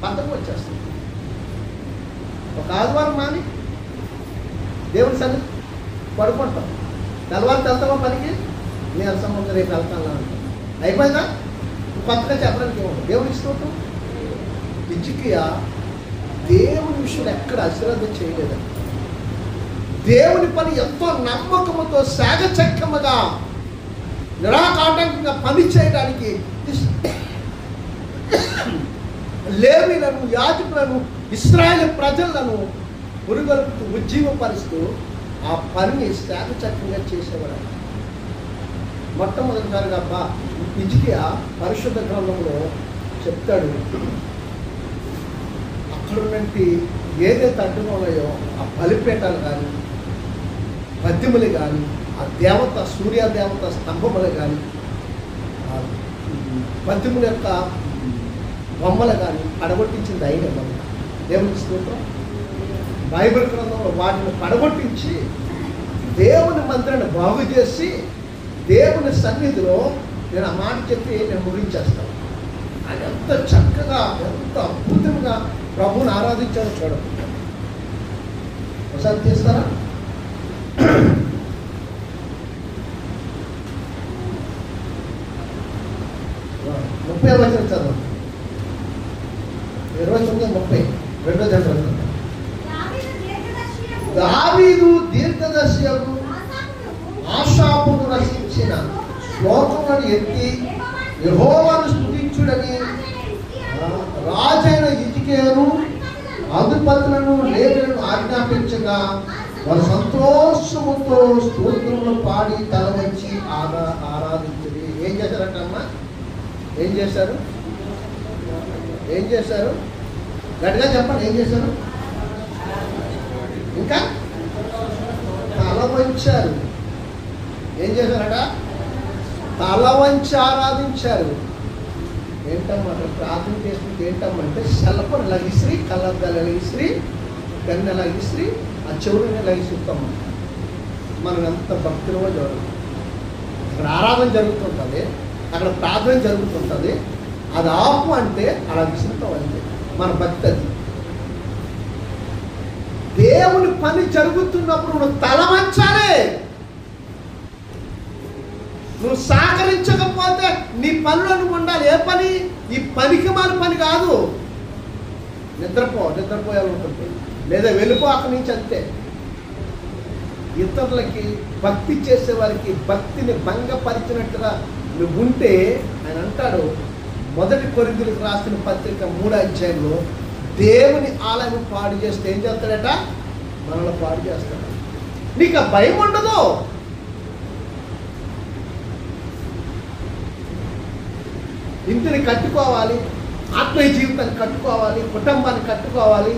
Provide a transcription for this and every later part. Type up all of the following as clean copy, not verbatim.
బద్ధకం వచ్చేస్తుంది. ఒక ఆదివారం మాని దేవుని సన్నిధి పడుకుంటాం, తెల్లవారు వెళ్తామా పనికి, నేను సంబంధం రేపు వెళ్తాను అంటాం. అయిపోయిందా? కొత్తగా చెప్పడానికి ఏముంటుంది? దేవునికి స్తోత్రం. హిజ్కియా దేవుని విషయంలో ఎక్కడ అశ్రద్ధ చేయలేదండి. దేవుని పని ఎంతో నమ్మకముతో సాగచక్రముగా నిరాకాటంకంగా పని చేయడానికి లేవీయులను, యాజకులను, ఇశ్రాయేలు ప్రజలను పురుగొల్పుతూ ఉజ్జీవపరుస్తూ ఆ పనిని సాగచక్రంగా చేసేవాడు. మొట్టమొదటిసారిగా హిజ్కియా పరిశుద్ధ గ్రంథంలో చెప్తాడు, అక్కడ ఉన్నట్టు ఏదైతే అడ్డుగా ఉన్నాయో ఆ బలిపీఠాలు కానీ, పద్యములు కానీ, ఆ దేవత సూర్యదేవత స్తంభములు కానీ, ఆ పద్యముల యొక్క బొమ్మలు కానీ పడగొట్టించింది అయిన దేవునికి స్తోత్రం. బైబిల్ గ్రంథంలో వాటిని పడగొట్టించి దేవుని మందిరాన్ని బాగు చేసి దేవుని సన్నిధిలో నేను ఆ మాట చెప్పి నేను ముగించేస్తాను. ఆయన ఎంత చక్కగా, ఎంత అద్భుతంగా ప్రభువుని ఆరాధించారో చూడండి. ఒకసారి తీస్తారా? 30వ వచనం చదవండి. 29:30 రెండో చదవండి. దావీదు దీర్ఘదర్శియగు ఆశాపును రచించిన శ్లోకములను ఎత్తి యెహోవాను స్తుతించుడని రాజైన హిజ్కియాను అధిపతులను లేవీయులను ఆజ్ఞాపించగా వారు సంతోషముతో స్తోత్రములు పాడి తల వంచి ఆరాధించింది. ఏం చేశారంటమ్మా? ఏం చేశారు? ఏం చేశారు? గట్టిగా చెప్పండి. ఏం చేశారు? ఇంకా తల వంచారు. ఏం చేశారట? తల వంచి ఆరాధించారు. ఏంటమ్మా ప్రార్థన చేసుకుంటే ఏంటమ్మంటే శల్పను లగిశ్రీ, కళ్ళద్దాలు లగిశ్రీ, కన్నె లగిశ్రీ, ఆ చెవులని లగిస్తామ్మా. మనం ఎంత భక్తులమో చూడాలి. అక్కడ ఆరాధన జరుగుతుంటుంది, అక్కడ ప్రార్థన జరుగుతుంటుంది. అది ఆపు అంటే అలా విసురుతాం అంతే. మన భక్తి అది. దేవుని పని జరుగుతున్నప్పుడు నువ్వు తల వంచాలి. నువ్వు సహకరించకపోతే నీ పనిలో నువ్వు ఉండాలి. ఏ పని? ఈ పనికి మన పని కాదు. నిద్రపోయాలనుకుంటే లేదా వెళ్ళిపో అక్కడి నుంచి అంతే. ఇతరులకి భక్తి చేసే వారికి భక్తిని భంగపరిచినట్టుగా నువ్వు ఉంటే ఆయన అంటాడు, 1 కొరింథీయులకు రాసిన పత్రిక 3వ అధ్యాయంలో దేవుని ఆలయం పాడు చేస్తే ఏం చేస్తాడట? మనల్ని పాడు చేస్తాడు. నీకు ఆ భయం ఉండదు. ఇంటిని కట్టుకోవాలి, ఆత్మీయ జీవితాన్ని కట్టుకోవాలి, కుటుంబాన్ని కట్టుకోవాలి,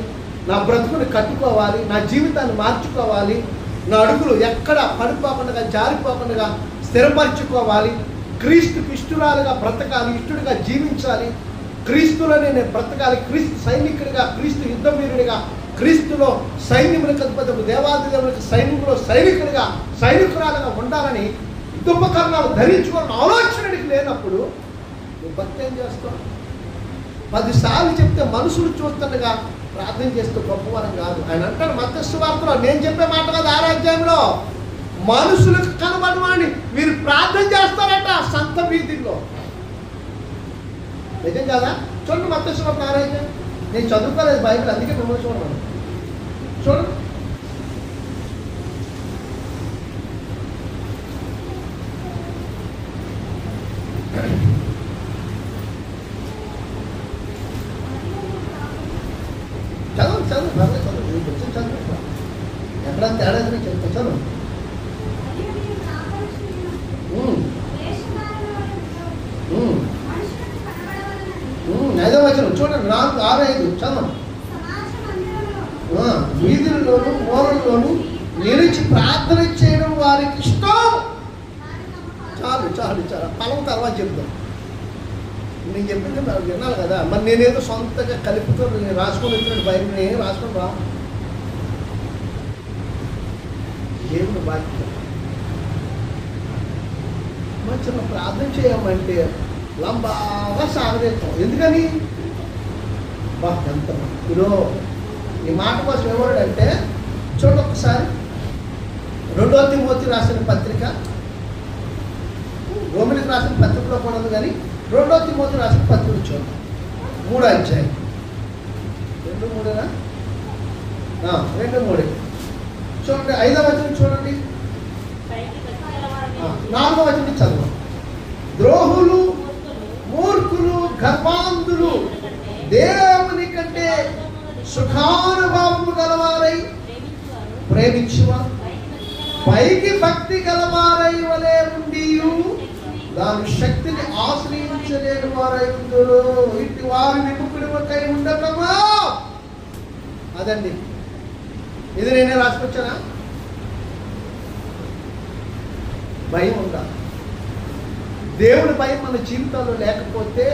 నా బ్రతుకుని కట్టుకోవాలి, నా జీవితాన్ని మార్చుకోవాలి, నా అడుగులు ఎక్కడ పడిపోకుండా జారిపోకుండా స్థిరపరచుకోవాలి, క్రీస్తుకి ఇష్టరాలుగా బ్రతకాలి, ఇష్టడుగా జీవించాలి, క్రీస్తులోనే నేను బ్రతకాలి, క్రీస్తు సైనికుడిగా, క్రీస్తు యుద్ధవీరుడిగా, క్రీస్తులో సైన్యములకు అధిపతి దేవాది దేవునికి సైన్యంలో సైనికుడిగా, సైనికురాలుగా ఉండాలని యుద్ధోపకరణాలు ధరించుకోవాలని ఆలోచనకి లేనప్పుడు నువ్వు భక్తి ఏం చేస్తావు? 10 సార్లు చెప్తే మనుషులు చూస్తుండగా ప్రార్థన చేస్తూ గొప్పవరం కాదు. ఆయన అంటాడు మత్తయి సువార్తలో, నేను చెప్పే మాట కాదు, 6వ అధ్యాయంలో, మనుషులకు కనబడమని మీరు ప్రార్థన చేస్తారట సంత వీధిలో. నిజం కదా? చూడండి మత్తయి సువార్త 6వ అధ్యాయం. నేను చదువుకోలేదు బైబిల్, అందుకే మిమ్మల్ని చూడను. చూడండి. చదువు ఎక్కడ తేడా చెప్తా. చదువు. ఐదో వచనం చూడండి, 4, 6, 5 చదవండి. వీధుల్లోను మూలల్లోను నిలిచి ప్రార్థన చేయడం వారికి ఇష్టం. చాలు చాలు చాలు, ఫలం తర్వాత చెప్తాం. నేను చెప్పింది నాకు వినాలి కదా. మరి నేనేదో సొంతగా కలుపుతో నేను రాసుకొని వచ్చినట్టు బయట నేను రాసుకొని రా. దేవుని బాధ్యత. మరి చిన్న ప్రార్థన చేయమంటే లంబాగా సాగదీస్తాం. ఎందుకని? ఎంత భక్తులో. ఈ మాట కోసం ఎవరంటే చూడండి ఒకసారి 2వ తిమోతి రాసిన పత్రిక, రోమిలికి రాసిన పత్రికలో కూడా ఉంది, కానీ 2వ తిమోతి రాసిన పత్రిక చూడండి 3వ అధ్యాయం 2:3 2:3 చూడండి. 5వ వచనం చూడండి, 4వ వచనం చదవండి. ద్రోహులు, మూర్ఖులు, గర్వాంధులు దేవుని కంటే సుఖానుభవము గలవారై ప్రేమించువారు, పైకి భక్తి గలవారై వలె ఉండి దాని శక్తిని ఆశ్రయించలేని వారై ఉందరు. ఇటు వారు విముఖుడికై ఉండటమా. అదండి, ఇది నేనే రాసుకొచ్చానా? భయం ఉండాలి. దేవుడి భయం మన జీవితాల్లో లేకపోతే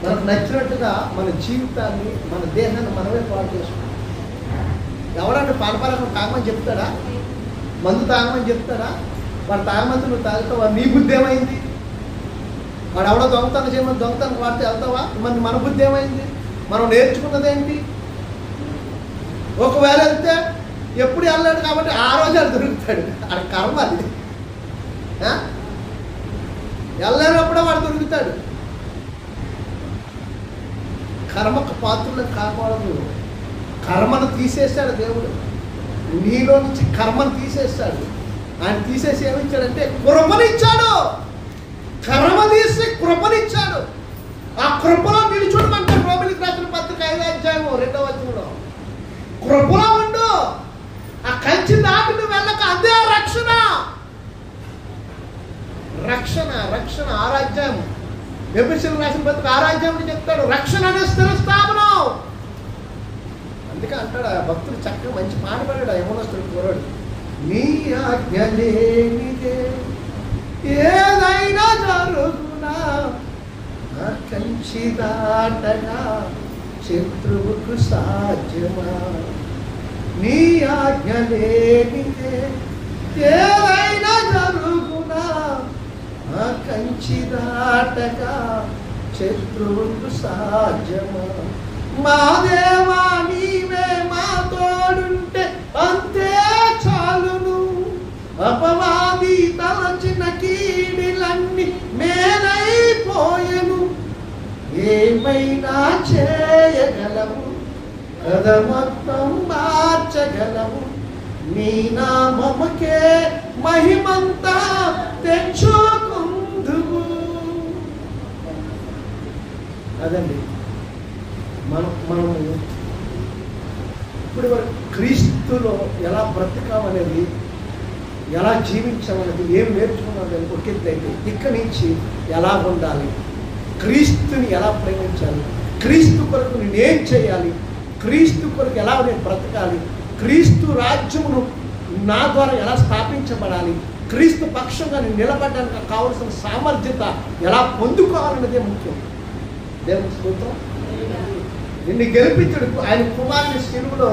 మనకు నచ్చినట్టుగా మన జీవితాన్ని, మన దేహాన్ని మనమే పాడు చేసుకుంటాం. ఎవరంటే పాలపాలను తాగమని చెప్తాడా? మందు తాగమని చెప్తాడా? వాడు తాగమంది నువ్వు తాగుతావా? నీ బుద్ధి ఏమైంది? వాడు ఎవడో దొంగతనం చేయమని దొంగతనం వాడితే వెళ్తావా? మరి మన బుద్ధి ఏమైంది? మనం నేర్చుకున్నదేంటి? ఒకవేళ వెళ్తే ఎప్పుడు వెళ్ళాడు కాబట్టి ఆ రోజు అది దొరుకుతాడు. అది కర్మ. అది వెళ్ళలేనప్పుడే వాడు దొరుకుతాడు. కర్మకు పాత్రలు కాకూడదు. కర్మను తీసేస్తాడు దేవుడు. నీలో నుంచి కర్మను తీసేస్తాడు. ఆయన తీసేసి ఏమిచ్చాడంటే కృపనిచ్చాడు. కర్మ తీసి కృపనిచ్చాడు. ఆ కృపలో నిలుచుండమంటే రోమిలికి రాసిన పత్రిక 5వ అధ్యాయం 2వ వచనంలో కృపలో ఉండు. ఆ కంచి దాటి నువ్వు వెళ్ళక అదే రక్షణ. రక్షణ రక్షణ 6వ అధ్యాయం ఎఫెసీయులకు రాసిన పత్రిక 6వ అధ్యాయం చెప్తాడు రక్షణ అనే స్థిరస్థాపనం. అందుకే అంటాడు ఆ భక్తుడు చక్కగా మంచి పాట పాడాడు. యమనస్తుడు కోరాడు, నీ ఆజ్ఞ లేనిదే ఏదైనా జరుగునా, కంచి దాటగా శత్రువుకు సాధ్యమా. నీ ఆజ్ఞ లేనిదే ఏదైనా జరుగునా, కంచి దాటగా శత్రువుకు సాధ్యమా. మా దేవా నీవే మా తోడుంటే అంతే చాలును. అపవాది తలచిన కీడిలన్నీ మేలైపోయెను. ఏమైనా చేయగలవు, కథ మొత్తం మార్చగలవు. నీ నామముకే మహిమంతా తెచ్చుకుందువు. అదండి మనము ఇప్పుడు క్రీస్తులో ఎలా బ్రతకామనేది, ఎలా జీవించామనేది, ఏం నేర్చుకున్నది ఒకెత్తైతే ఇక్కడి నుంచి ఎలా ఉండాలి, క్రీస్తుని ఎలా ప్రేమించాలి, క్రీస్తు కొరకు నేనేం చేయాలి, క్రీస్తు కొరకు ఎలా నేను బ్రతకాలి, క్రీస్తు రాజ్యమును నా ద్వారా ఎలా స్థాపించబడాలి, క్రీస్తు పక్షంగా నేను నిలబడడానికి కావలసిన సామర్థ్యత ఎలా పొందుకోవాలన్నదే ముఖ్యం. దేవుని స్తోత్రం. నిన్ను గెలిపించడు. ఆయన కుమారుని శిలువలో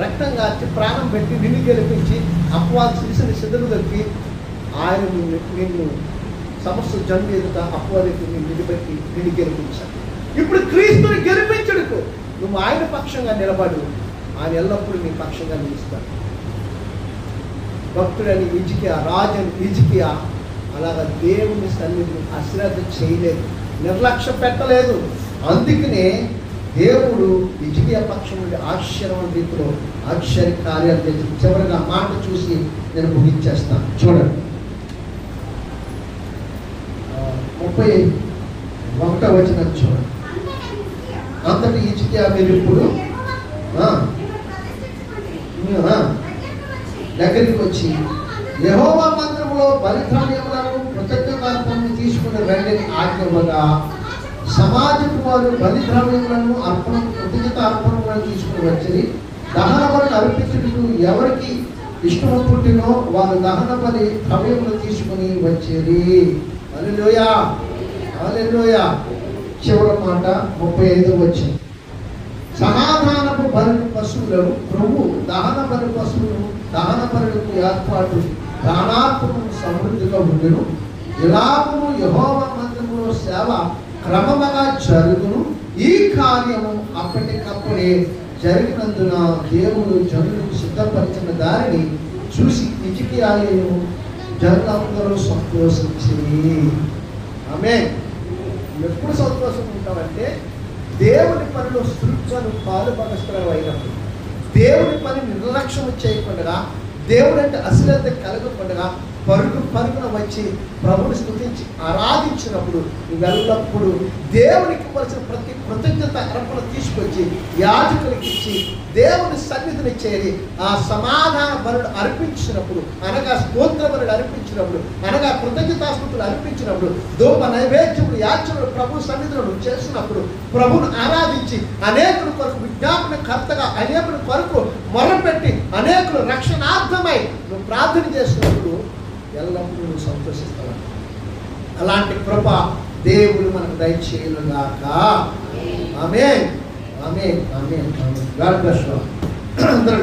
రక్తం కార్చి ప్రాణం పెట్టి నిన్ను గెలిపించి అపవాది శిశుని సిద్ధలు దొరికి ఆయన నిన్ను సమస్త జన్మ ఎదుట అపవాదికి నిలబెట్టి నిన్ను గెలిపించాడు. ఇప్పుడు క్రీస్తుని గెలిపించడుకు నువ్వు ఆయన పక్షంగా నిలబడు, ఆయన ఎల్లప్పుడూ నీ పక్షంగా నిలుస్తాడు. భక్తుడని హిజ్కియా, రాజని హిజ్కియా అలాగా దేవుని సన్నిధిని అశ్రద్ధ చేయలేదు, నిర్లక్ష్యం పెట్టలేదు. అందుకనే దేవుడు హిజ్కియా పక్షం నుండి ఆశ్చర్యమైన రీతిలో ఆశ్చర్య కార్యాలు చేసి చివరిగా మాట చూసి నేను ముగించేస్తాను. చూడండి 31వ వచనం చూడండి. అంతటి హిజ్కియా మీరు ఇప్పుడు దగ్గరికి వచ్చి యెహోవా మందిరములో బలిద్రవ్యములను కృతజ్ఞతార్పణను తీసుకుని రండి ఆజ్ఞగా సమాజపు వారు బలిద్రవ్యములను కృతజ్ఞతార్పణలను తీసుకుని వచ్చి దహన బలి అర్పించుటకు ఎవరికి ఇష్టము పుట్టినో వారు దహన బలి ద్రవ్యములు తీసుకుని వచ్చేది. హల్లెలూయా హల్లెలూయా. చివరి మాట 35వ వచనం. సమాధానపు బలి పశువులను ప్రభు దహన బలి పశువులను దహన బలులకు ఏర్పాటు ప్రాణాత్మకు సమృద్ధిగా ఉండెను. ఇలాగను యెహోవా మందిరములో సేవ క్రమముగా జరుగును. ఈ కార్యము అప్పటికప్పుడే జరిగినందున దేవుడు జనులకు సిద్ధపరిచిన దానిని చూసి హిజ్కియాయు జనులందరూ సంతోషించింది. ఆమేన్. ఎప్పుడు సంతోషం ఉంటామంటే దేవుని పనిలో స్థుతించను పాలుభాగస్తులు అయినప్పుడు, దేవుని పని నిర్లక్ష్యం చేయకుండా, దేవుడు అంటే అశ్రద్ధ కలగకుండా పరుగున వచ్చి ప్రభుని స్తుతించి ఆరాధించినప్పుడు నువ్వెల్లప్పుడు దేవునికి ఇవ్వాల్సిన ప్రతి కృతజ్ఞత అర్పణ తీసుకొచ్చి యాజకులకి ఇచ్చి దేవుని సన్నిధిని చేరి ఆ సమాధాన బలుడు అర్పించినప్పుడు, అనగా స్తోత్ర బలుడు అర్పించినప్పుడు, అనగా కృతజ్ఞతాస్తుతులు అర్పించినప్పుడు, ధూప నైవేద్యములు యాచనలు ప్రభు సన్నిధిలో చేసినప్పుడు, ప్రభును ఆరాధించి అనేకుల కొరకు విజ్ఞాపన కర్తగా అనేకుల కొరకు మొరపెట్టి అనేకులు రక్షణార్థమై నువ్వు ప్రార్థన చేసినప్పుడు ఎల్లప్పుడూ నువ్వు సంతోషిస్తావు. అలాంటి కృప దేవుడు మనకు దయచేయుగాక. ఆమేన్. ఆమేన్. ఆమేన్. God bless you. అందరూ